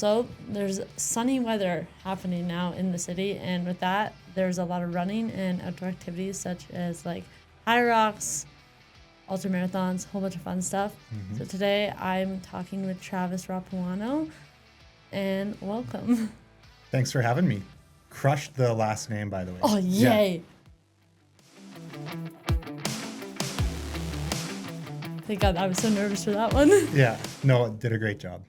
also there's sunny weather happening now in the city, and with that, there's a lot of running and outdoor activities such as like Hyrox, ultra marathons, a whole bunch of fun stuff. Mm-hmm. So today I'm talking with Travis Rapuano, and welcome. Thanks for having me. Crushed the last name, by the way. Oh, yay. Yeah. Thank God, I was so nervous for that one. Yeah, no, did a great job.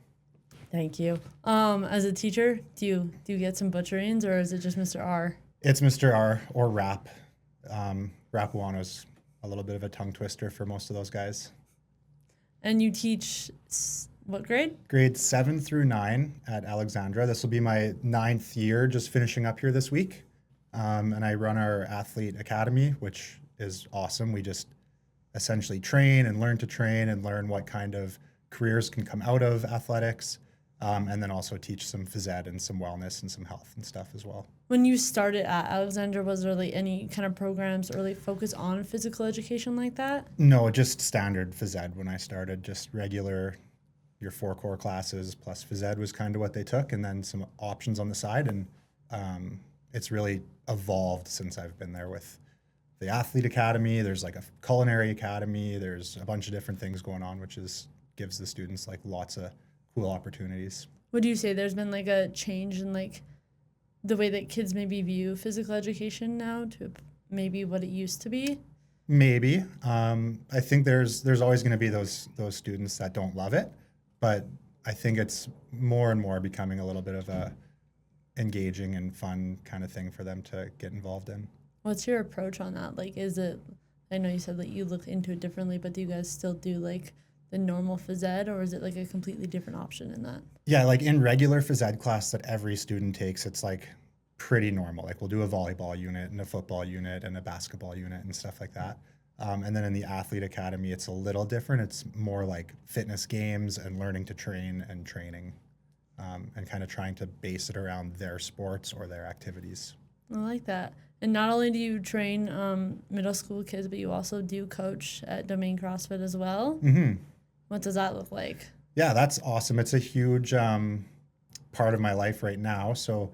Thank you. As a teacher, do you get some butcherings, or is it just Mr. R? It's Mr. R or Rap. Rapuano's a little bit of a tongue twister for most of those guys. And you teach what grade? Grades 7 through 9 at Alexandra. This will be my 9th year, just finishing up here this week. And I run our athlete academy, which is awesome. We just essentially train and learn what kind of careers can come out of athletics. And then also teach some phys ed and some wellness and some health and stuff as well. When you started at Alexandra, was there like any kind of programs or like focus on physical education like that? No, just standard phys ed when I started, just regular, your 4 core classes plus phys ed was kind of what they took, and then some options on the side. And it's really evolved since I've been there with the athlete academy. There's like a culinary academy. There's a bunch of different things going on, which gives the students like lots of cool opportunities. Would you say there's been like a change in like the way that kids maybe view physical education now to maybe what it used to be? Maybe. I think there's always going to be those students that don't love it, but I think it's more and more becoming a little bit of a engaging and fun kind of thing for them to get involved in. What's your approach on that? Like, is it, I know you said that you look into it differently, but do you guys still do like the normal phys ed, or is it like a completely different option in that? Yeah, like in regular phys ed class that every student takes, it's like pretty normal. Like we'll do a volleyball unit and a football unit and a basketball unit and stuff like that. And then in the athlete academy, it's a little different. It's more like fitness games and learning to train and training, and kind of trying to base it around their sports or their activities. I like that. And not only do you train middle school kids, but you also do coach at Domain CrossFit as well. Mm-hmm. What does that look like? Yeah, that's awesome. It's a huge part of my life right now. So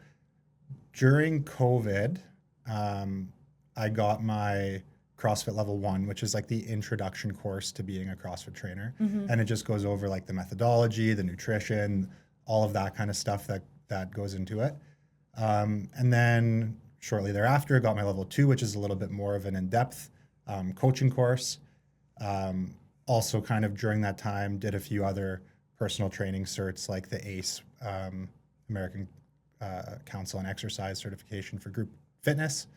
during COVID, I got my CrossFit level 1, which is like the introduction course to being a CrossFit trainer. Mm-hmm. And it just goes over like the methodology, the nutrition, all of that kind of stuff that goes into it. And then shortly thereafter, I got my level 2, which is a little bit more of an in-depth coaching course. Also kind of during that time, did a few other personal training certs like the ACE, American Council on Exercise certification for group fitness.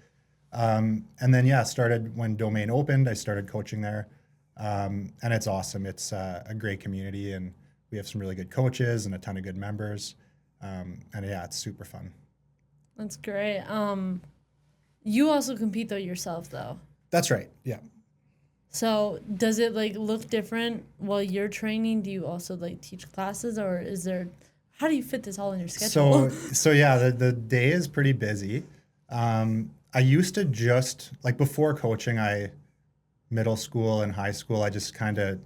And then, started when Domain opened, I started coaching there. And it's awesome. It's a great community, and we have some really good coaches and a ton of good members. It's super fun. That's great. You also compete though yourself though. That's right. Yeah. So does it like look different while you're training? Do you also like teach classes, or how do you fit this all in your schedule? So yeah, the day is pretty busy. I used to just like before coaching, middle school and high school, I just kind of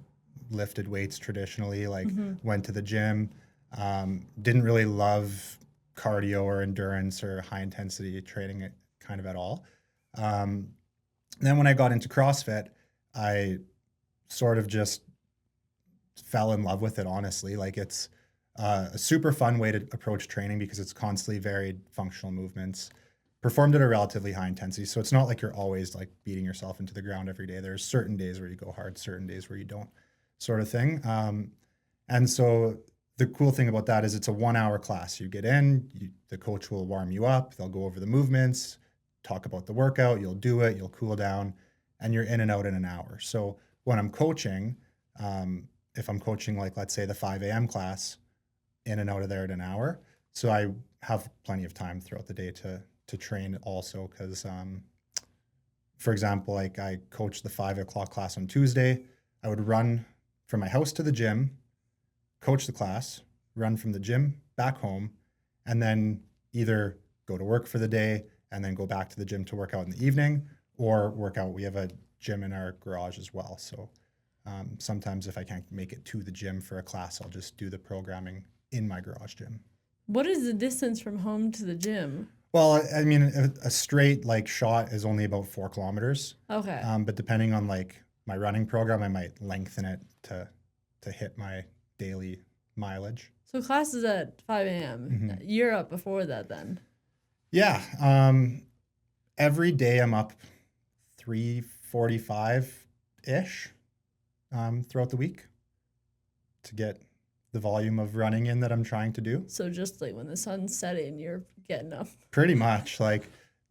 lifted weights traditionally, like went to the gym. Didn't really love cardio or endurance or high intensity training kind of at all. Then when I got into CrossFit, I sort of just fell in love with it, honestly. Like it's a super fun way to approach training because it's constantly varied functional movements, performed at a relatively high intensity. So it's not like you're always like beating yourself into the ground every day. There's certain days where you go hard, certain days where you don't, sort of thing. And so the cool thing about that is it's a 1-hour class. You get in, the coach will warm you up. They'll go over the movements, talk about the workout. You'll do it, you'll cool down, and you're in and out in an hour. So when I'm coaching, if I'm coaching like, let's say the 5 a.m. class, in and out of there in an hour. So I have plenty of time throughout the day to train also because, for example, like I coached the 5 o'clock class on Tuesday. I would run from my house to the gym, coach the class, run from the gym back home, and then either go to work for the day and then go back to the gym to work out in the evening or work out. We have a gym in our garage as well. So sometimes if I can't make it to the gym for a class, I'll just do the programming in my garage gym. What is the distance from home to the gym? Well, I mean, a straight like shot is only about 4 kilometers. Okay. But depending on like my running program, I might lengthen it to hit my daily mileage. So class is at 5 a.m. Hmm. You're up before that then. Yeah. Every day I'm up 3:45 ish throughout the week to get the volume of running in that I'm trying to do. So just like when the sun's setting, you're getting up. Pretty much. Like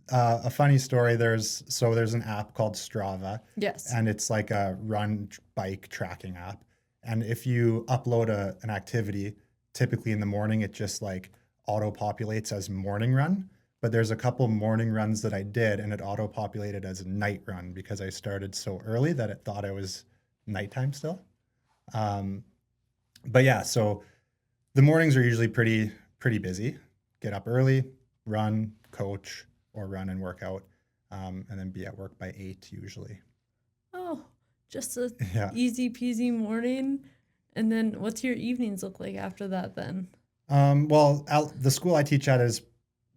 a funny story. There's an app called Strava, Yes. and it's like a run bike tracking app. And if you upload an activity, typically in the morning, it just like auto populates as morning run. But there's a couple morning runs that I did, and it auto populated as a night run because I started so early that it thought I was nighttime still. But yeah, so the mornings are usually pretty busy. Get up early, run, coach, or run and work out, and then be at work by 8 usually. Oh, just a Yeah. easy peasy morning. And then what's your evenings look like after that then? Well, the school I teach at is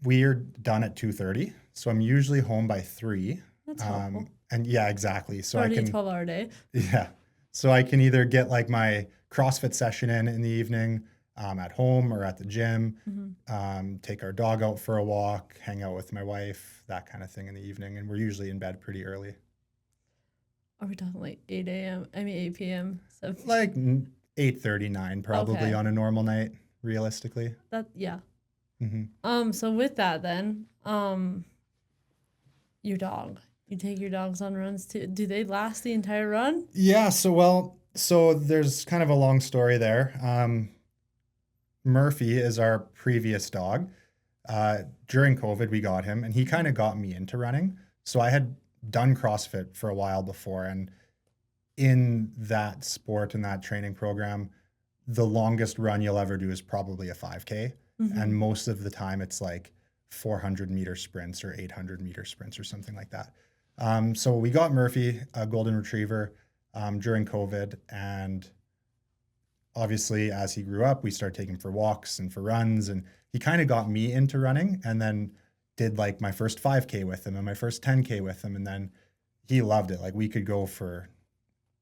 we're done at 2:30, so I'm usually home by 3. That's helpful. And yeah, exactly. So I Already a can 12-hour day. yeah, so I can either get like my CrossFit session in the evening, at home or at the gym. Take our dog out for a walk, hang out with my wife, that kind of thing in the evening, and we're usually in bed pretty early. Are we talking like 8 a.m.? I mean 8 p.m. 7 Like 8:39 probably Okay. on a normal night, realistically. that yeah. Hmm. So with that then, your dog. You take your dogs on runs too. Do they last the entire run? Yeah, so there's kind of a long story there. Murphy is our previous dog. During COVID, we got him, and he kind of got me into running. So I had done CrossFit for a while before, and in that sport and that training program, the longest run you'll ever do is probably a 5K. And most of the time it's like 400-meter sprints or 800-meter sprints or something like that. So we got Murphy, a golden retriever, during COVID. And obviously, as he grew up, we started taking him for walks and for runs. And he kind of got me into running, and then did like my first 5K with him and my first 10K with him. And then he loved it. Like we could go for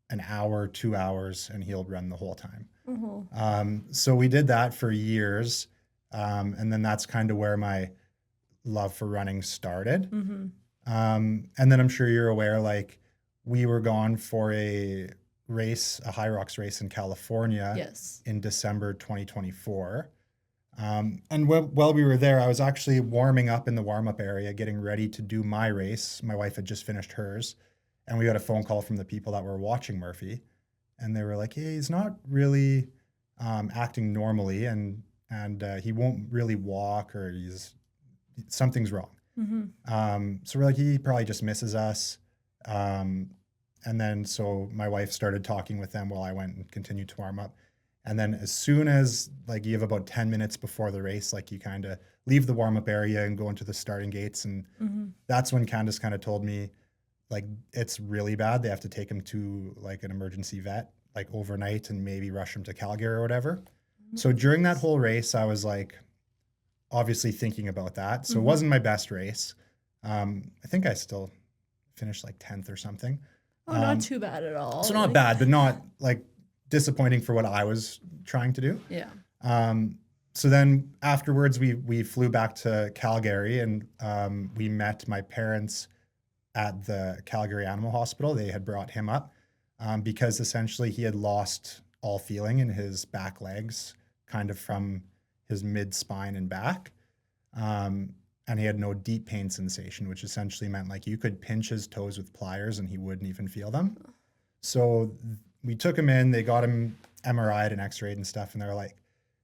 an hour, 2 hours, and he'll run the whole time. So we did that for years. And then that's kind of where my love for running started. And then I'm sure you're aware, like we were gone for a race, a Hyrox race in California Yes. in December 2024. And while we were there, I was actually warming up in the warm-up area, getting ready to do my race. My wife had just finished hers, and we got a phone call from the people that were watching Murphy, and they were like, "Hey, he's not really acting normally, and he won't really walk, or something's wrong." So we're like, he probably just misses us. And then so my wife started talking with them while I went and continued to warm up. And then as soon as like you have about 10 minutes before the race, like you kind of leave the warm up area and go into the starting gates. And that's when Candace kind of told me, like, it's really bad. They have to take him to like an emergency vet, like overnight, and maybe rush him to Calgary or whatever. So during that whole race, I was like, obviously thinking about that. So it wasn't my best race. I think I still finished like 10th or something. Oh, not too bad at all. So not bad, but not like disappointing for what I was trying to do. Yeah. So then afterwards, we flew back to Calgary, and we met my parents at the Calgary Animal Hospital. They had brought him up because essentially he had lost all feeling in his back legs, kind of from his mid spine and back. And he had no deep pain sensation, which essentially meant like you could pinch his toes with pliers and he wouldn't even feel them. So we took him in, they got him MRI'd and x-rayed and stuff. And they're like,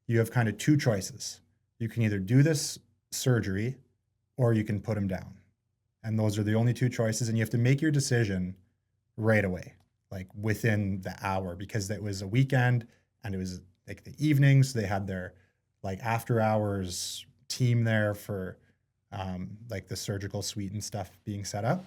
you have kind of two choices. You can either do this surgery or you can put him down. And those are the only two choices. And you have to make your decision right away, like within the hour, because it was a weekend and it was like the evenings. They had their like after hours team there for like the surgical suite and stuff being set up.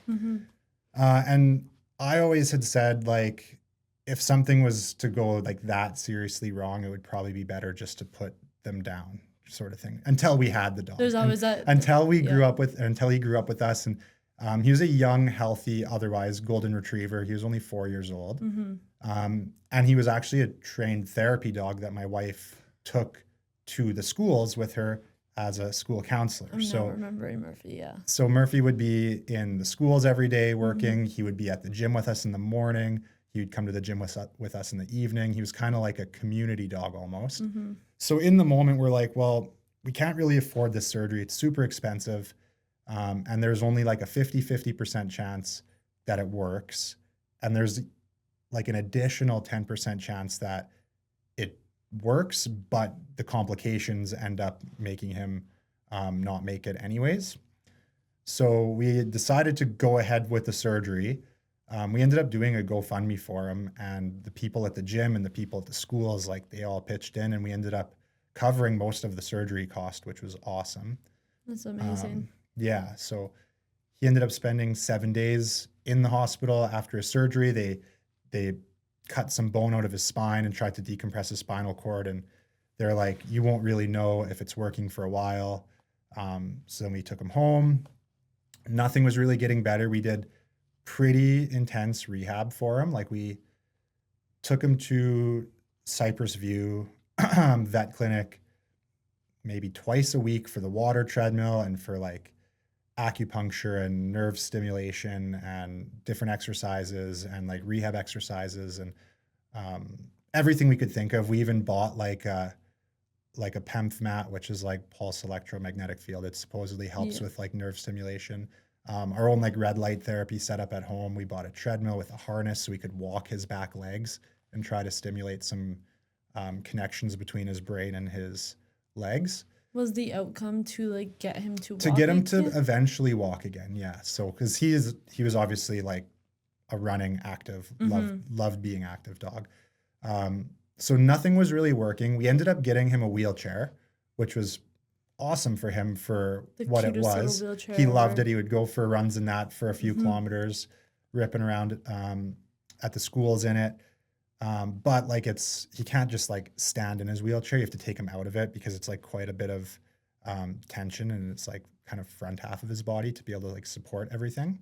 And I always had said, like, if something was to go like that seriously wrong, it would probably be better just to put them down, sort of thing until we had the dog. There's always that. Until he grew up with us. And he was a young, healthy, otherwise golden retriever. He was only 4 years old. And he was actually a trained therapy dog that my wife took to the schools with her as a school counselor. I'm not remembering Murphy, yeah. So Murphy would be in the schools every day working. He would be at the gym with us in the morning. He would come to the gym with us in the evening. He was kind of like a community dog almost. So in the moment, we're like, well, we can't really afford this surgery. It's super expensive. And there's only like a 50% chance that it works. And there's like an additional 10% chance that it works, but the complications end up making him not make it anyways. So we decided to go ahead with the surgery. We ended up doing a GoFundMe for him, and the people at the gym and the people at the schools, like they all pitched in, and we ended up covering most of the surgery cost, which was awesome. That's amazing. Yeah. So he ended up spending 7 days in the hospital after his surgery. They cut some bone out of his spine and tried to decompress his spinal cord. And they're like, you won't really know if it's working for a while. So then we took him home. Nothing was really getting better. We did pretty intense rehab for him. Like we took him to Cypress View vet clinic maybe twice a week for the water treadmill and for like acupuncture and nerve stimulation and different exercises and like rehab exercises and everything we could think of. We even bought like a PEMF mat, which is like pulse electromagnetic field. It supposedly helps with like nerve stimulation. Our own like red light therapy set up at home. We bought a treadmill with a harness so we could walk his back legs and try to stimulate some connections between his brain and his legs. Was the outcome to like get him to walk to get him again? to eventually walk again? Yeah. So because he was obviously like a running active, loved being active dog. So nothing was really working. We ended up getting him a wheelchair, which was awesome for him for what it was. He loved it. He would go for runs in that for a few kilometers, ripping around at the schools in it. But like he can't just like stand in his wheelchair. You have to take him out of it because it's like quite a bit of tension, and it's like kind of front half of his body to be able to like support everything.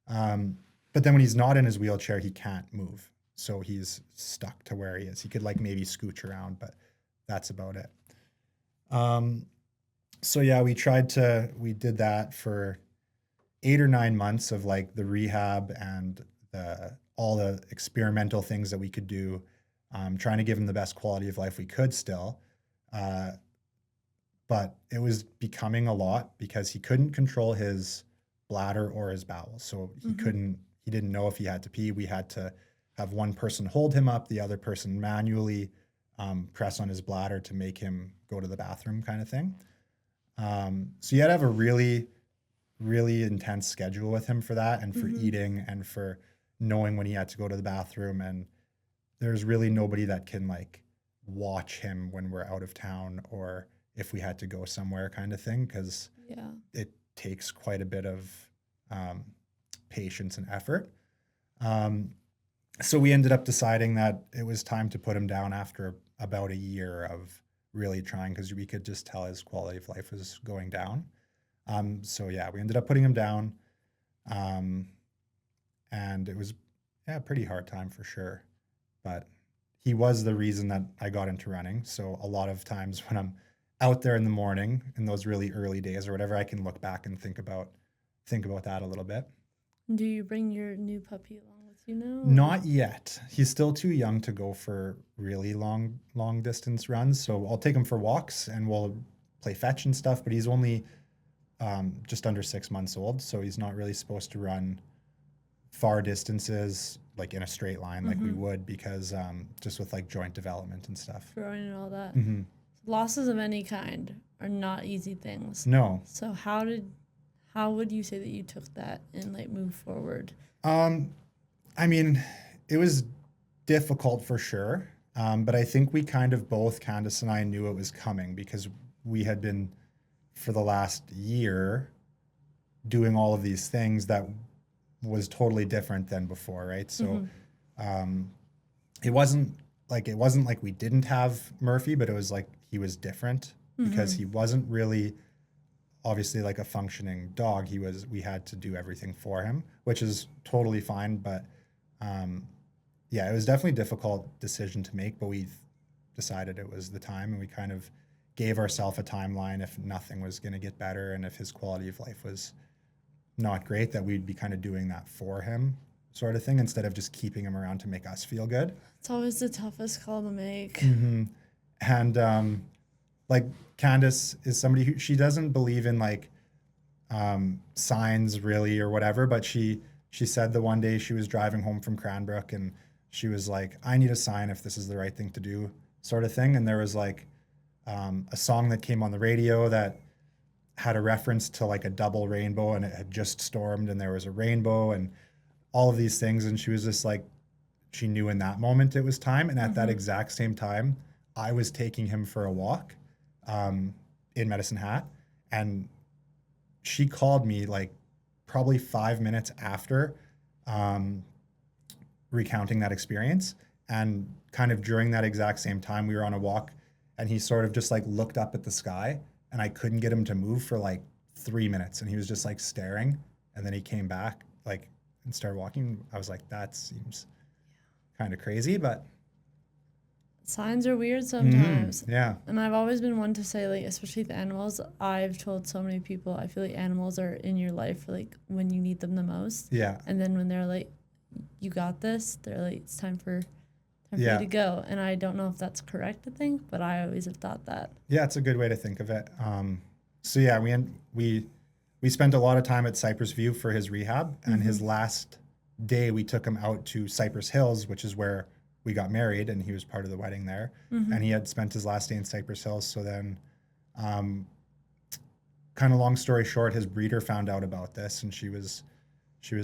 But then when he's not in his wheelchair, he can't move. So he's stuck to where he is. He could like maybe scooch around, but that's about it. So yeah, we did that for 8 or 9 months of like the rehab and all the experimental things that we could do, trying to give him the best quality of life we could still. But it was becoming a lot because he couldn't control his bladder or his bowels. So he didn't know if he had to pee. We had to have one person hold him up, the other person manually press on his bladder to make him go to the bathroom kind of thing. So you had to have a really, really intense schedule with him for that and for eating and for knowing when he had to go to the bathroom. And there's really nobody that can like watch him when we're out of town or if we had to go somewhere kind of thing, because it takes quite a bit of patience and effort. So we ended up deciding that it was time to put him down after about a year of really trying, because we could just tell his quality of life was going down. So yeah, we ended up putting him down. And it was a pretty hard time for sure. But he was the reason that I got into running. So a lot of times when I'm out there in the morning in those really early days or whatever, I can look back and think about that a little bit. Do you bring your new puppy along with you now? Not yet. He's still too young to go for really long distance runs. So I'll take him for walks and we'll play fetch and stuff, but he's only just under 6 months old. So he's not really supposed to run far distances like in a straight line like we would, because just with like joint development and stuff. Growing and all that. Losses of any kind are not easy things. No. So how would you say that you took that and like moved forward? I mean, it was difficult for sure. But I think we kind of both, Candace and I, knew it was coming because we had been for the last year doing all of these things that was totally different than before, right? So it wasn't like we didn't have Murphy, but it was like he was different because he wasn't really obviously like a functioning dog. We had to do everything for him, which is totally fine. But yeah, it was definitely a difficult decision to make, but we decided it was the time, and we kind of gave ourselves a timeline if nothing was going to get better and if his quality of life was not great, that we'd be kind of doing that for him sort of thing instead of just keeping him around to make us feel good. It's always the toughest call to make. Mm-hmm. And like Candace is somebody who, she doesn't believe in like signs really or whatever, but she said the one day she was driving home from Cranbrook and she was like, I need a sign if this is the right thing to do, sort of thing. And there was like a song that came on the radio that had a reference to like a double rainbow, and it had just stormed and there was a rainbow and all of these things. And she was just like, she knew in that moment it was time. And at that exact same time, I was taking him for a walk in Medicine Hat, and she called me like probably 5 minutes after recounting that experience. And kind of during that exact same time, we were on a walk, and he sort of just like looked up at the sky, and I couldn't get him to move for like 3 minutes, and he was just like staring. And then he came back like and started walking. I was like, that seems kind of crazy, but signs are weird sometimes. Yeah. And I've always been one to say, like, especially with animals, I've told so many people, I feel like animals are in your life for like when you need them the most. Yeah. And then when they're like, you got this, they're like, it's time for you to go. And I don't know if that's correct to think, but I always have thought that. Yeah, it's a good way to think of it. So yeah, we spent a lot of time at Cypress View for his rehab, and his last day we took him out to Cypress Hills, which is where we got married, and he was part of the wedding there. And he had spent his last day in Cypress Hills. So then, kind of long story short, his breeder found out about this, and she was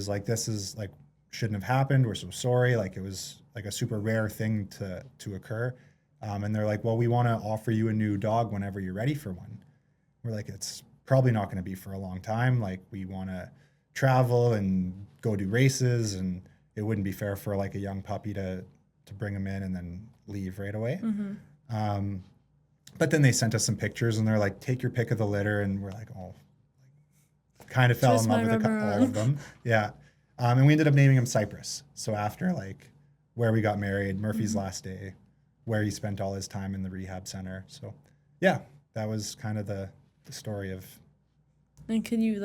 like, this is like, shouldn't have happened. We're so sorry. Like, it was like a super rare thing to occur. And they're like, well, we want to offer you a new dog whenever you're ready for one. We're like, it's probably not going to be for a long time. Like, we want to travel and go do races, and it wouldn't be fair for like a young puppy to bring him in and then leave right away. But then they sent us some pictures, and they're like, take your pick of the litter. And we're like, oh, kind of fell in love with all of them. Yeah. And we ended up naming him Cypress. So after like where we got married, Murphy's last day, where he spent all his time in the rehab center. So yeah, that was kind of the story of. And can you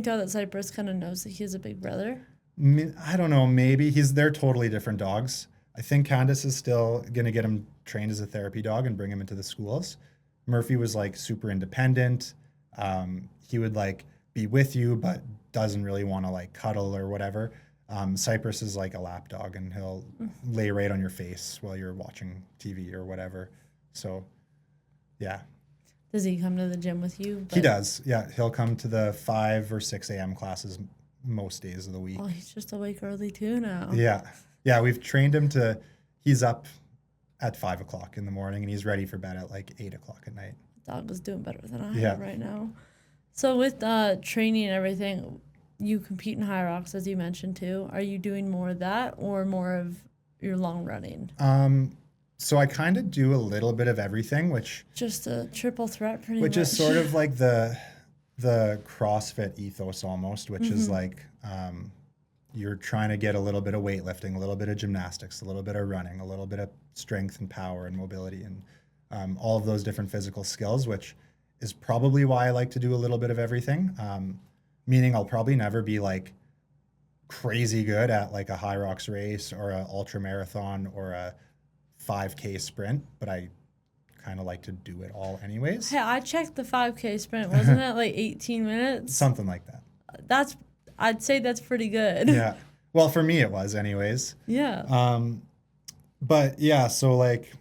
tell that Cypress kind of knows that he has a big brother? I don't know, maybe. They're totally different dogs. I think Candace is still going to get him trained as a therapy dog and bring him into the schools. Murphy was like super independent. He would like be with you, but doesn't really want to like cuddle or whatever. Cypress is like a lap dog, and he'll lay right on your face while you're watching TV or whatever. So, yeah. Does he come to the gym with you? He does. Yeah, he'll come to the 5 or 6 a.m. classes most days of the week. Oh, he's just awake early too now. Yeah, we've trained him he's up at 5 o'clock in the morning, and he's ready for bed at like 8 o'clock at night. The dog is doing better than I am right now. So with training and everything, you compete in Hyrox, as you mentioned too. Are you doing more of that or more of your long running? So I kind of do a little bit of everything, which just a triple threat, pretty much. Which is sort of like the CrossFit ethos almost, which is like you're trying to get a little bit of weightlifting, a little bit of gymnastics, a little bit of running, a little bit of strength and power and mobility, and all of those different physical skills, which is probably why I like to do a little bit of everything. Meaning I'll probably never be like crazy good at like a Hyrox race or an ultra marathon or a 5K sprint, but I kind of like to do it all anyways. Hey, I checked the 5K sprint. Wasn't it like 18 minutes? Something like that. I'd say that's pretty good. Yeah. Well, for me it was anyways. Yeah. But yeah, so like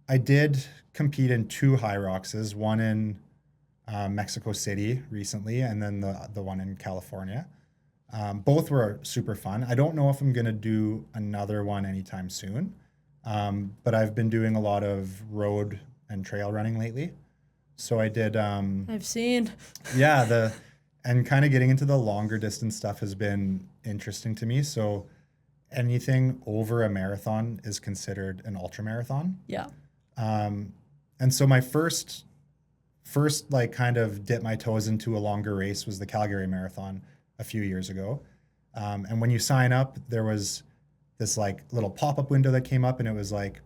I did compete in 2 Hyroxes, one in Mexico City recently, and then the one in California. Both were super fun. I don't know if I'm going to do another one anytime soon. But I've been doing a lot of road and trail running lately. So I did. I've seen. Yeah, and kind of getting into the longer distance stuff has been interesting to me. So anything over a marathon is considered an ultra marathon. Yeah. and so my first like kind of dip my toes into a longer race was the Calgary Marathon a few years ago. And when you sign up, there was this like little pop-up window that came up, and it was like,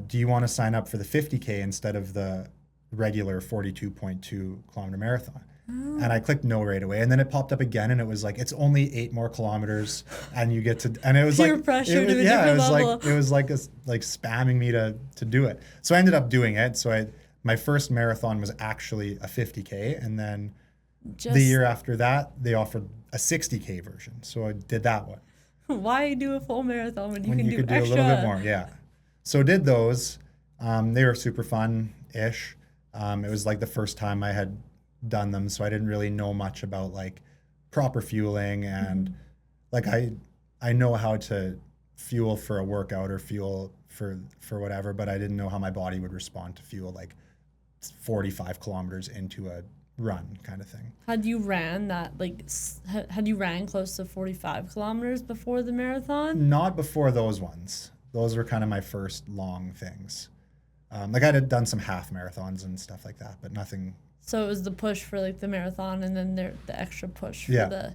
do you want to sign up for the 50K instead of the regular 42.2 kilometer marathon? Oh. And I clicked no right away, and then it popped up again, and it was like, it's only 8 more kilometers, and you get to, and it was Peer like pressure it was, to a yeah, different it was level. like it was like like spamming me to do it. So I ended up doing it. So my first marathon was actually a 50K, and then the year after that, they offered a 60K version. So I did that one. Why do a full marathon when you When can you do could do extra? a little bit more, yeah. So did those. They were super fun-ish. It was like the first time I had done them, so I didn't really know much about like proper fueling, and like I know how to fuel for a workout or fuel for whatever, but I didn't know how my body would respond to fuel like 45 kilometers into a run kind of thing. Had you ran that, like, had you ran close to 45 kilometers before the marathon? Not before those ones. Those were kind of my first long things. Like I had done some half marathons and stuff like that, but nothing. So it was the push for like the marathon, and then the extra push for Yeah. the.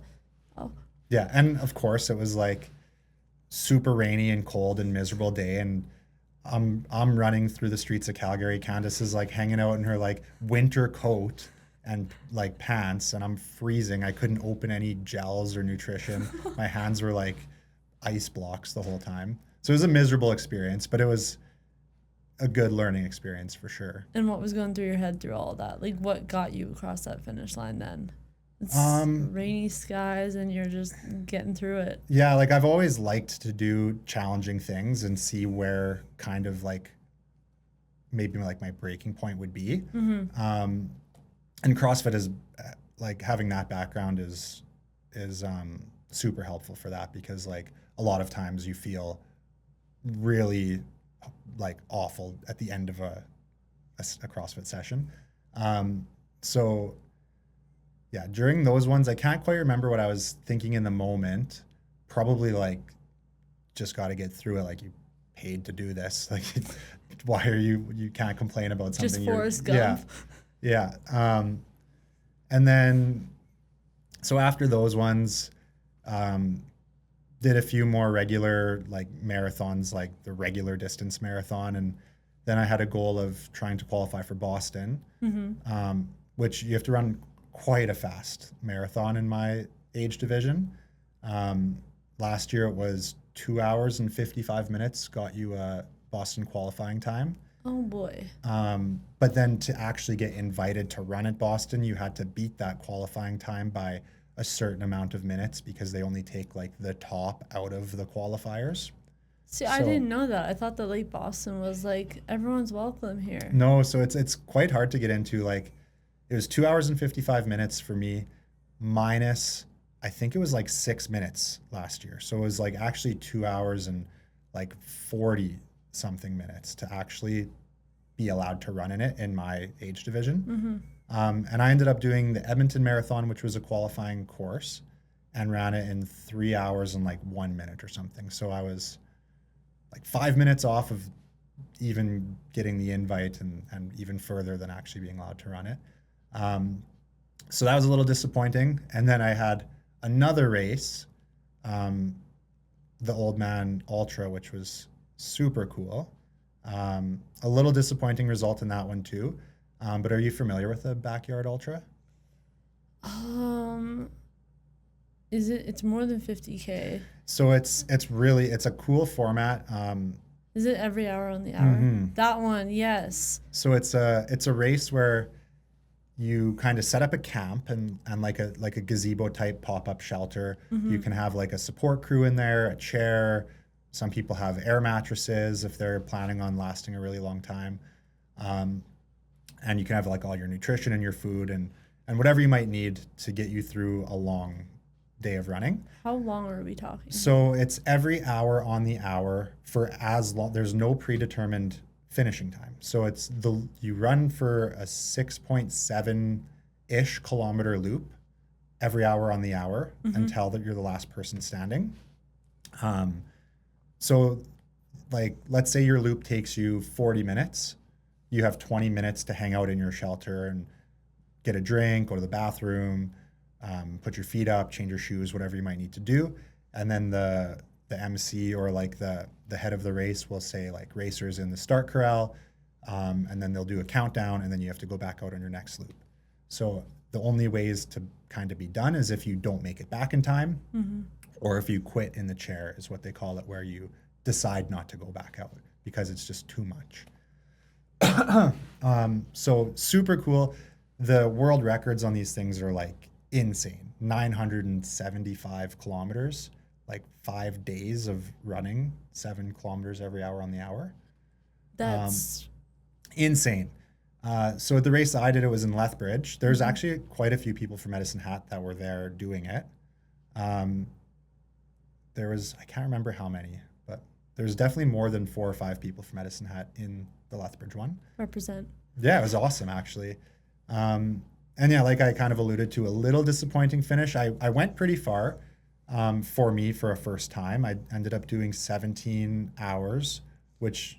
Oh. Yeah, and of course it was like super rainy and cold and miserable day, and I'm running through the streets of Calgary. Candace is like hanging out in her like winter coat and like pants, and I'm freezing. I couldn't open any gels or nutrition. My hands were like ice blocks the whole time. So it was a miserable experience, but it was a good learning experience for sure. And what was going through your head through all of that? Like, what got you across that finish line then? It's rainy skies, and you're just getting through it. Yeah, like I've always liked to do challenging things and see where kind of like maybe like my breaking point would be. And CrossFit is like having that background is super helpful for that, because like a lot of times you feel really like awful at the end of a CrossFit session. So yeah, during those ones, I can't quite remember what I was thinking in the moment. Probably like just got to get through it. Like you paid to do this. Like why are you can't complain about something. Just Forrest Gump. Yeah. And then, so after those ones, did a few more regular like marathons, like the regular distance marathon. And then I had a goal of trying to qualify for Boston, which you have to run quite a fast marathon in my age division. Last year it was 2 hours and 55 minutes, got you a Boston qualifying time. Oh boy. But then to actually get invited to run at Boston, you had to beat that qualifying time by a certain amount of minutes, because they only take like the top out of the qualifiers. See, I didn't know that. I thought that Lake Boston was like everyone's welcome here. No, so it's quite hard to get into. Like it was 2 hours and 55 minutes for me, minus I think it was like 6 minutes last year. So it was like actually 2 hours and like 40 something minutes to actually be allowed to run in it in my age division. And I ended up doing the Edmonton Marathon, which was a qualifying course, and ran it in 3 hours and like 1 minute or something. So I was like 5 minutes off of even getting the invite, and even further than actually being allowed to run it. So that was a little disappointing. And then I had another race, the Old Man Ultra, which was super cool. A little disappointing result in that one too. But are you familiar with the Backyard Ultra? It's more than 50K. So it's a cool format. Is it every hour on the hour? That one, yes. So it's a race where you kind of set up a camp and like a gazebo type pop-up shelter. You can have like a support crew in there, a chair. Some people have air mattresses if they're planning on lasting a really long time. And you can have like all your nutrition and your food and whatever you might need to get you through a long day of running. How long are we talking? So it's every hour on the hour for as long. There's no predetermined finishing time. So you run for a 6.7-ish kilometer loop every hour on the hour until that you're the last person standing. So like, let's say your loop takes you 40 minutes. you have 20 minutes to hang out in your shelter and get a drink, go to the bathroom, put your feet up, change your shoes, whatever you might need to do. And then the MC or like the head of the race will say like racers in the start corral, and then they'll do a countdown, and then you have to go back out on your next loop. So the only ways to kind of be done is if you don't make it back in time, or if you quit in the chair is what they call it, where you decide not to go back out because it's just too much. So super cool. The world records on these things are like insane. 975 kilometers, like 5 days of running 7 kilometers every hour on the hour. That's insane. So at the race that I did, it was in Lethbridge. There's actually quite a few people from Medicine Hat that were there doing it. There was, I can't remember how many, but there's definitely more than 4 or 5 people from Medicine Hat in the Lethbridge one. Represent. Yeah, it was awesome actually. And yeah, like I kind of alluded to, a little disappointing finish. I went pretty far for me for a first time. I ended up doing 17 hours, which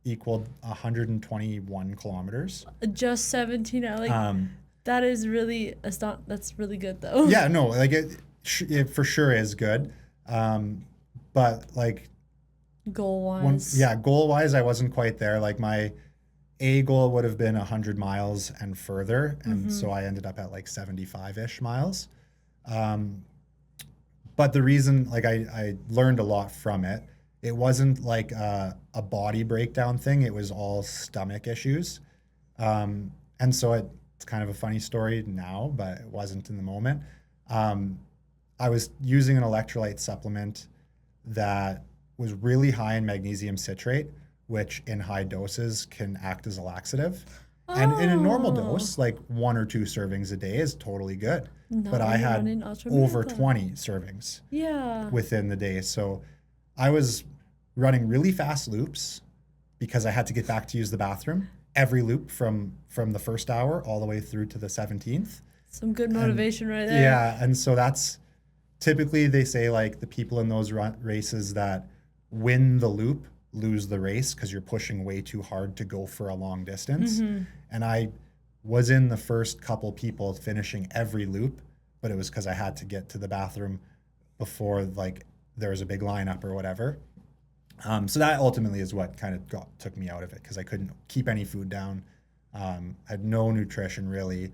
equaled 121 kilometers. Just 17 hours. Like, that is really that's really good though. Yeah, no, like it for sure is good. But like goal wise. Goal wise, I wasn't quite there. Like my A goal would have been 100 miles and further. And so I ended up at like 75-ish miles. But the reason, like I learned a lot from it. It wasn't like a body breakdown thing. It was all stomach issues. And so it's kind of a funny story now, but it wasn't in the moment. I was using an electrolyte supplement that was really high in magnesium citrate, which in high doses can act as a laxative. And in a normal dose, like 1 or 2 servings a day is totally good. But I had over 20 servings within the day. So I was running really fast loops because I had to get back to use the bathroom every loop from the first hour all the way through to the 17th. Some good motivation right there. Yeah, and so that's typically they say like the people in those races that win the loop lose the race because you're pushing way too hard to go for a long distance. And I was in the first couple people finishing every loop, but it was because I had to get to the bathroom before like there was a big lineup or whatever. So that ultimately is what kind of took me out of it because I couldn't keep any food down. Had no nutrition really.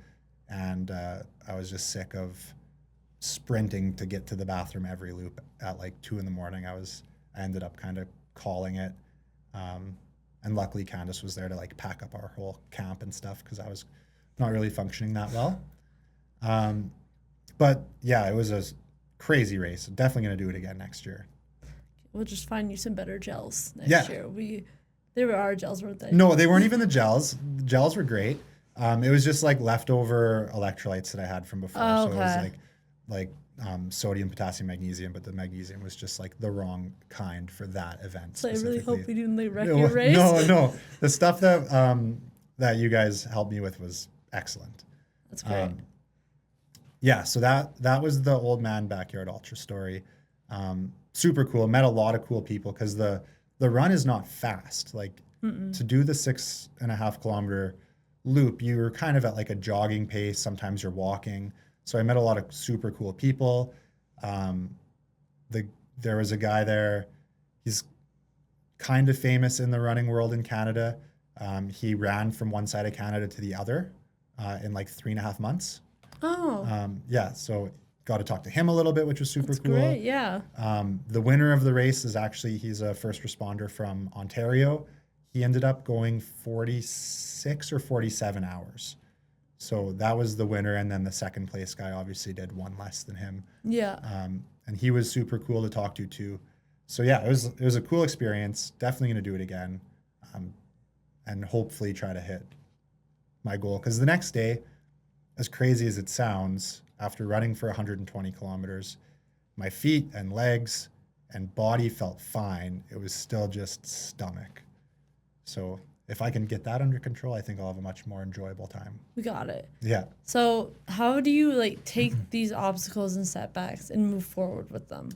And I was just sick of sprinting to get to the bathroom every loop at like 2 a.m. I ended up kind of calling it. And luckily Candace was there to like pack up our whole camp and stuff because I was not really functioning that well. But yeah, it was a crazy race. Definitely going to do it again next year. We'll just find you some better gels next year. They were our gels, weren't they? No, they weren't even the gels. Gels were great. It was just like leftover electrolytes that I had from before. Oh, so it was like sodium, potassium, magnesium, but the magnesium was just like the wrong kind for that event. So I really hope we didn't like wreck your race. No. The stuff that you guys helped me with was excellent. That's great. Yeah, so that was the Old Man Backyard Ultra story. Super cool. Met a lot of cool people because the run is not fast. Like to do the 6.5 kilometer loop, you're kind of at like a jogging pace. Sometimes you're walking. So I met a lot of super cool people. There was a guy there. He's kind of famous in the running world in Canada. He ran from one side of Canada to the other in like 3.5 months. Oh. Yeah. So got to talk to him a little bit, which was super cool. Great, yeah. The winner of the race is actually, he's a first responder from Ontario. He ended up going 46 or 47 hours. So that was the winner. And then the second place guy obviously did 1 less than him. Yeah. And he was super cool to talk to too. So yeah, it was a cool experience. Definitely going to do it again. And hopefully try to hit my goal. Because the next day, as crazy as it sounds, after running for 120 kilometers, my feet and legs and body felt fine. It was still just stomach. So if I can get that under control, I think I'll have a much more enjoyable time. We got it. Yeah. So how do you like take these obstacles and setbacks and move forward with them?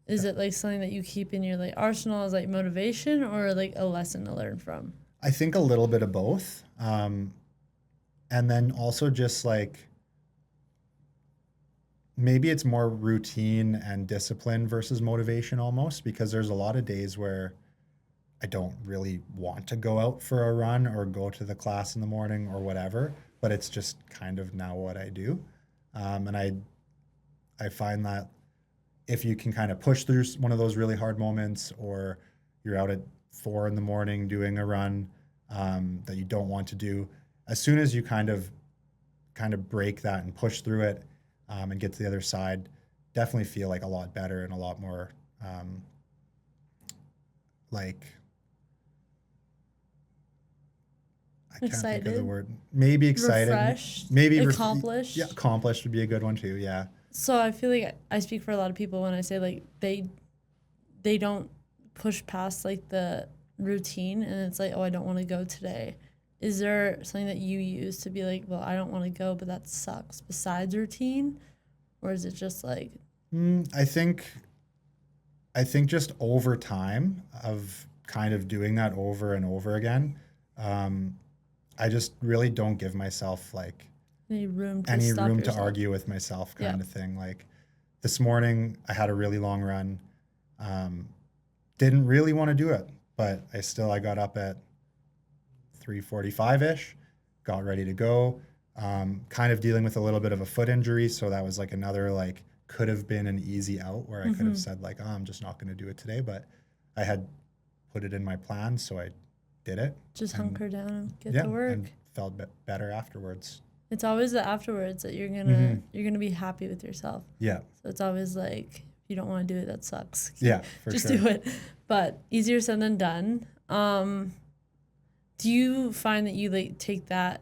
Is it like something that you keep in your like arsenal as like motivation or like a lesson to learn from? I think a little bit of both. And then also just like maybe it's more routine and discipline versus motivation almost, because there's a lot of days where I don't really want to go out for a run or go to the class in the morning or whatever, but it's just kind of now what I do. And I find that if you can kind of push through one of those really hard moments, or you're out at 4 in the morning doing a run that you don't want to do, as soon as you kind of break that and push through it and get to the other side, definitely feel like a lot better and a lot more like I can't think of the Excited, word. Maybe excited. refreshed, Maybe accomplished. yeah, accomplished would be a good one too. Yeah. So I feel like I speak for a lot of people when I say like they don't push past like the routine, and it's like, oh, I don't want to go today. Is there something that you use to be like, well, I don't want to go, but that sucks, besides routine? Or is it just like, I think just over time of kind of doing that over and over again, I just really don't give myself like any room to any stop room to yourself? argue with myself kind Yeah. of thing. Like this morning, I had a really long run. Didn't really want to do it, but I got up at 3:45 ish, got ready to go. Kind of dealing with a little bit of a foot injury, so that was like another like could have been an easy out where I could have said like, oh, I'm just not going to do it today, but I had put it in my plan, so I did it. Just and, hunker down and get yeah, to work. and felt better afterwards. It's always the afterwards that you're Mm-hmm. gonna be happy with yourself. Yeah, So it's always like, if you don't want to do it, that sucks. yeah, for Just sure. do it. But easier said than done. Do you find that you like take that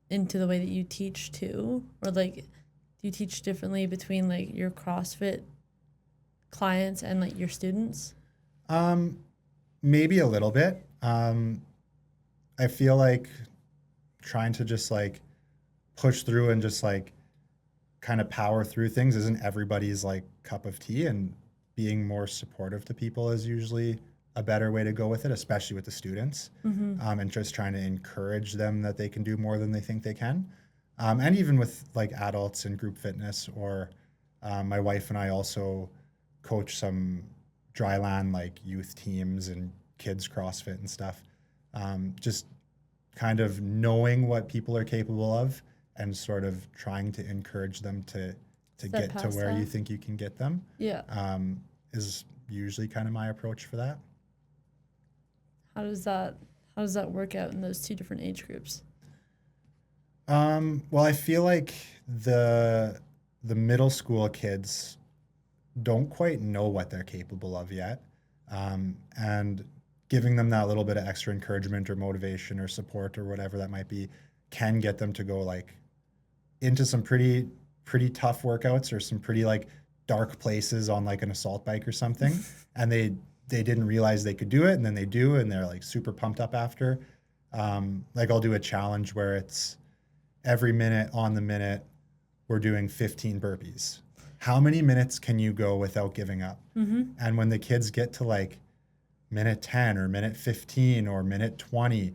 into the way that you teach too, or like do you teach differently between like your CrossFit clients and like your students? Maybe a little bit. I feel like trying to just like push through and just like kind of power through things isn't everybody's like cup of tea, and being more supportive to people is usually a better way to go with it, especially with the students. And just trying to encourage them that they can do more than they think they can. And even with like adults in group fitness, or my wife and I also coach some dryland like youth teams and kids CrossFit and stuff. Just kind of knowing what people are capable of and sort of trying to encourage them to Step get to past where you that. think you can get them, Yeah. is usually kind of my approach for that. How does that work out in those two different age groups? Well, I feel like the middle school kids don't quite know what they're capable of yet, and giving them that little bit of extra encouragement or motivation or support or whatever that might be can get them to go like into some pretty tough workouts or some pretty like dark places on like an assault bike or something, and they didn't realize they could do it, and then they do, and they're like super pumped up after. Like I'll do a challenge where it's every minute on the minute we're doing 15 burpees. How many minutes can you go without giving up? And when the kids get to like minute 10 or minute 15 or minute 20,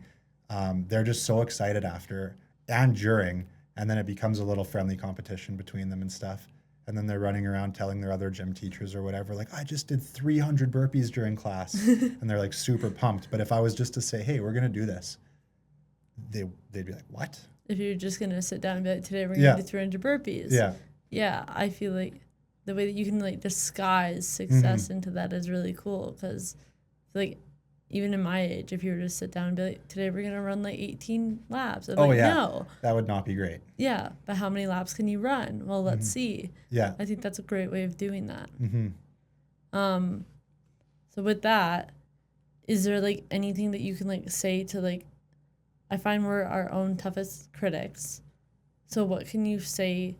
they're just so excited after and during, and then it becomes a little friendly competition between them and stuff. And then they're running around telling their other gym teachers or whatever, like, I just did 300 burpees during class. And they're like super pumped. But if I was just to say, hey, we're going to do this, they'd be like, what? If you're just gonna sit down and be like, today we're gonna do 300 burpees. Yeah. Yeah, I feel like the way that you can like disguise success into that is really cool, because like even in my age, if you were to sit down and be like, today we're gonna run like 18 laps, I'm like, no. That would not be great. Yeah, but how many laps can you run? Well, let's see. Yeah. I think that's a great way of doing that. Mm-hmm. So with that, is there like anything that you can like say to like, I find we're our own toughest critics. So what can you say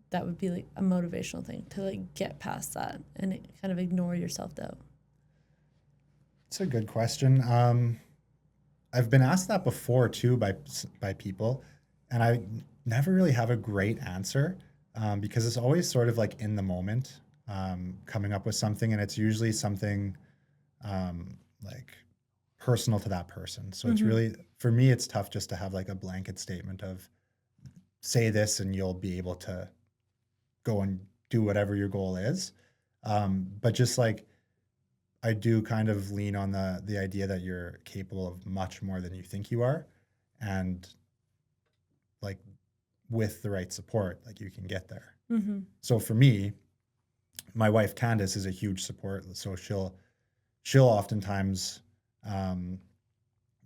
that would be like a motivational thing to like get past that and kind of ignore your self-doubt? It's a good question. I've been asked that before too by people, and I never really have a great answer, because it's always sort of like in the moment, coming up with something, and it's usually something like personal to that person. So it's really, for me, it's tough just to have like a blanket statement of say this and you'll be able to go and do whatever your goal is. But just like, I do kind of lean on the idea that you're capable of much more than you think you are. And like with the right support, like you can get there. So for me, my wife Candace is a huge support. So she'll oftentimes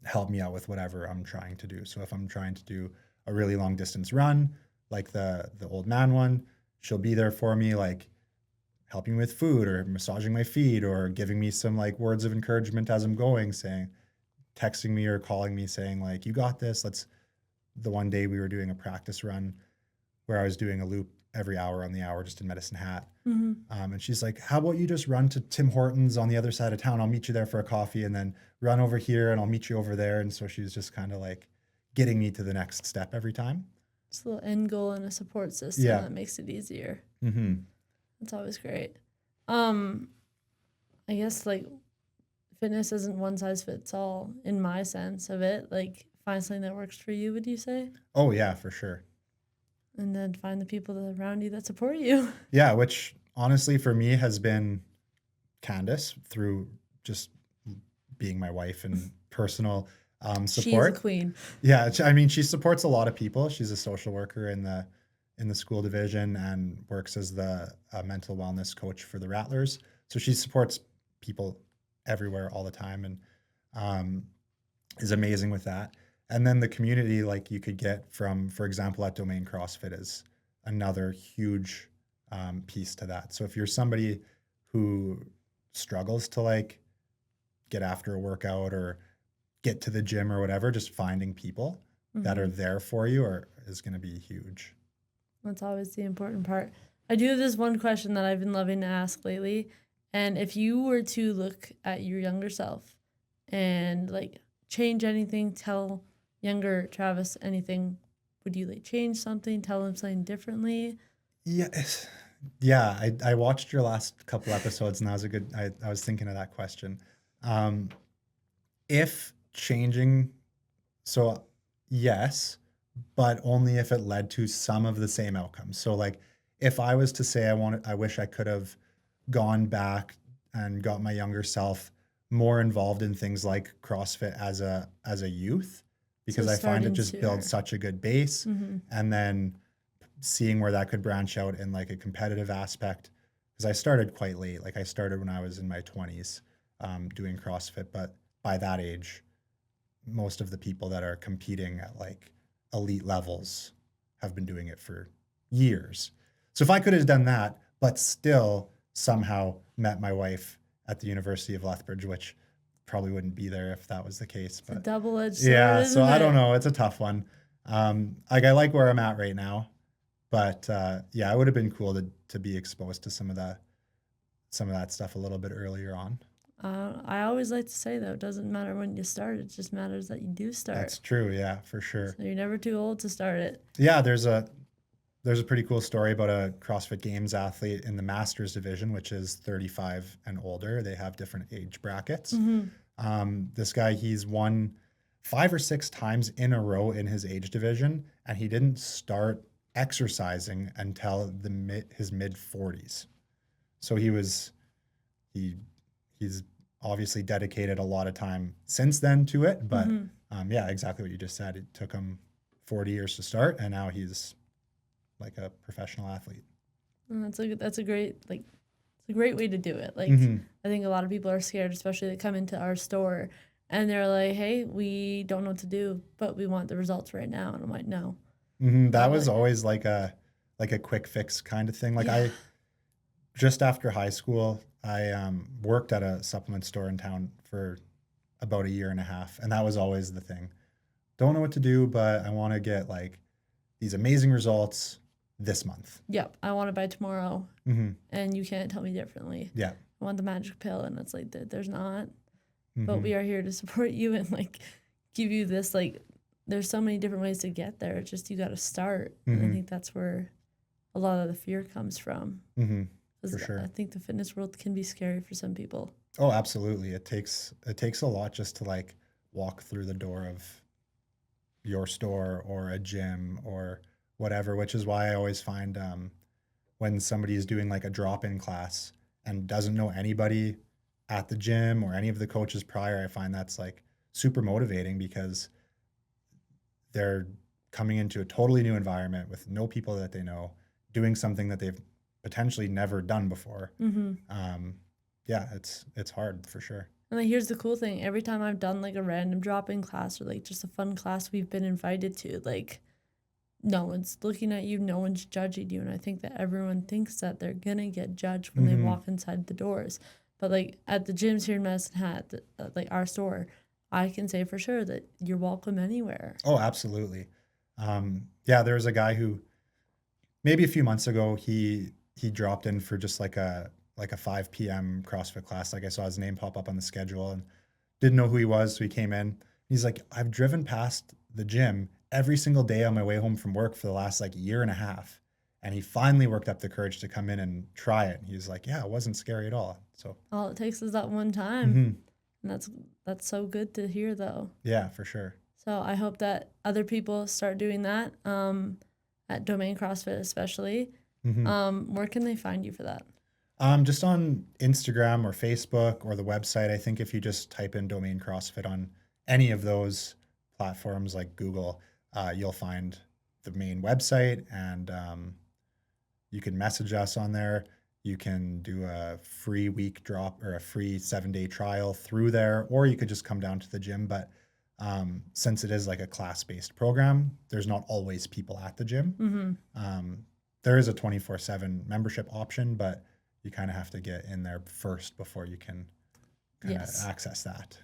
help me out with whatever I'm trying to do. So if I'm trying to do a really long distance run, like the old man one, she'll be there for me, like helping me with food or massaging my feet or giving me some like words of encouragement as I'm going, texting me or calling me saying like, you got this. The one day we were doing a practice run where I was doing a loop every hour on the hour just in Medicine Hat. And she's like, how about you just run to Tim Hortons on the other side of town? I'll meet you there for a coffee, and then run over here and I'll meet you over there. And so she's just kind of like getting me to the next step every time. It's a little end goal and a support system that makes it easier. That's always great. I guess like fitness isn't one size fits all in my sense of it. Like find something that works for you, would you say? Oh yeah, for sure. And then find the people that around you that support you. Yeah, which honestly for me has been Candace through just being my wife and personal support. She's a queen. Yeah, I mean, she supports a lot of people. She's a social worker in the school division and works as the mental wellness coach for the Rattlers. So she supports people everywhere all the time and is amazing with that. And then the community, like you could get from, for example, at Domain CrossFit is another huge piece to that. So if you're somebody who struggles to like get after a workout or get to the gym or whatever, just finding people that are there for you is going to be huge. That's always the important part. I do have this one question that I've been loving to ask lately. And if you were to look at your younger self and like change anything, tell younger Travis anything, would you like change something, tell him something differently? Yes. Yeah. I watched your last couple episodes and that was I was thinking of that question. If changing, so yes, but only if it led to some of the same outcomes. So like if I was to say I wish I could have gone back and got my younger self more involved in things like CrossFit as a youth, because I find it just builds such a good base. And then seeing where that could branch out in like a competitive aspect, because I started quite late. Like I started when I was in my 20s doing CrossFit, but by that age, most of the people that are competing at like elite levels have been doing it for years. So if I could have done that, but still somehow met my wife at the University of Lethbridge, which probably wouldn't be there if that was the case. But it's a double-edged sword, yeah, isn't so I it? don't know. It's a tough one. Like I like where I'm at right now, but yeah, it would have been cool to be exposed to some of that stuff a little bit earlier on. I always like to say, though, it doesn't matter when you start. It just matters that you do start. That's true. Yeah, for sure. So you're never too old to start it. Yeah, there's a pretty cool story about a CrossFit Games athlete in the Masters division, which is 35 and older. They have different age brackets. This guy, he's won 5 or 6 times in a row in his age division, and he didn't start exercising until his mid 40s. So he's obviously dedicated a lot of time since then to it, but yeah, exactly what you just said. It took him 40 years to start, and now he's like a professional athlete. And that's a great it's a great way to do it. Like I think a lot of people are scared, especially they come into our store and they're like, "Hey, we don't know what to do, but we want the results right now." And I'm like, "No." That was always like a quick fix kind of thing. Like I just after high school, I worked at a supplement store in town for about a year and a half, and that was always the thing. Don't know what to do, but I want to get like these amazing results this month. Yep, I want it by tomorrow, and you can't tell me differently. Yeah, I want the magic pill, and it's like there's not, but we are here to support you and like give you this. Like, there's so many different ways to get there. It's just you got to start, and I think that's where a lot of the fear comes from. For sure. I think the fitness world can be scary for some people. Oh, absolutely. It takes a lot just to like walk through the door of your store or a gym or whatever, which is why I always find when somebody is doing like a drop-in class and doesn't know anybody at the gym or any of the coaches prior, I find that's like super motivating because they're coming into a totally new environment with no people that they know, doing something that they've potentially never done before. Mm-hmm. Um, yeah, it's hard for sure. And like, here's the cool thing. Every time I've done like a random drop-in class or like just a fun class we've been invited to, like no one's looking at you, no one's judging you. And I think that everyone thinks that they're gonna get judged when they walk inside the doors. But like at the gyms here in Medicine Hat, like our store, I can say for sure that you're welcome anywhere. Oh, absolutely. Yeah, there was a guy who maybe a few months ago he dropped in for just like a 5 p.m. CrossFit class. Like I saw his name pop up on the schedule and didn't know who he was, so he came in. He's like, I've driven past the gym every single day on my way home from work for the last like year and a half. And he finally worked up the courage to come in and try it. And he was like, yeah, it wasn't scary at all. So All it takes is that one time. mhm. And that's so good to hear though. Yeah, for sure. So I hope that other people start doing that, at Domain CrossFit especially. Where can they find you for that? Just on Instagram or Facebook or the website. I think if you just type in Domain CrossFit on any of those platforms like Google, you'll find the main website, and you can message us on there. You can do a free week drop or a free 7-day trial through there, or you could just come down to the gym. But since it is like a class-based program, there's not always people at the gym. There is a 24/7 membership option, but you kind of have to get in there first before you can kind of Yes. access that.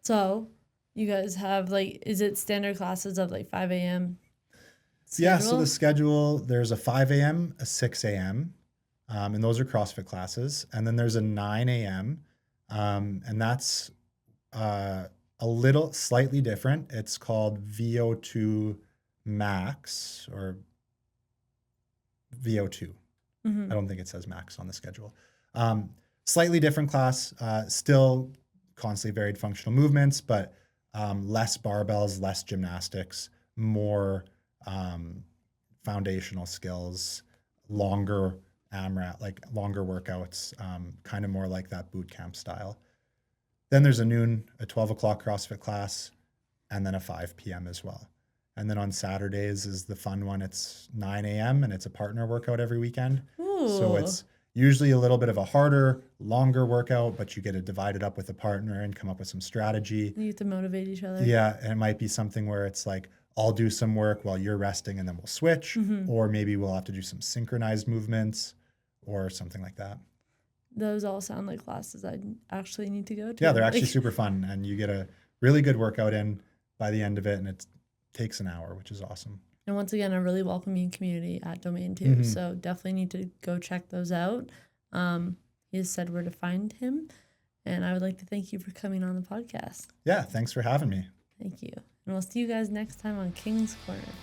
So you guys have like, is it standard classes of like 5 a.m. Yeah, so schedule? the schedule, there's a 5 a.m., a 6 a.m., and those are CrossFit classes. And then there's a 9 a.m., and that's a little slightly different. It's called VO2 Max or VO2. I don't think it says max on the schedule. Slightly different class, still constantly varied functional movements, but less barbells, less gymnastics, more foundational skills, longer AMRAP, like longer workouts, kind of more like that boot camp style. Then there's a noon, a 12 o'clock CrossFit class, and then a 5 p.m. as well. And then on Saturdays is the fun one. It's 9 a.m. and it's a partner workout every weekend. So Ooh. it's usually a little bit of a harder, longer workout, but you get to divide it up with a partner and come up with some strategy. You get to motivate each other. Yeah, and it might be something where it's like, I'll do some work while you're resting and then we'll switch, or maybe we'll have to do some synchronized movements or something like that. Those all sound like classes I actually need to go to. Yeah, they're actually Like, super fun, and you get a really good workout in by the end of it, and it takes an hour, which is awesome. and once again, a really welcoming community at Domain too. So definitely need to go check those out. He has said where to find him, and I would like to thank you for coming on the podcast. Yeah, thanks for having me. Thank you. And we'll see you guys next time on Kings Korner.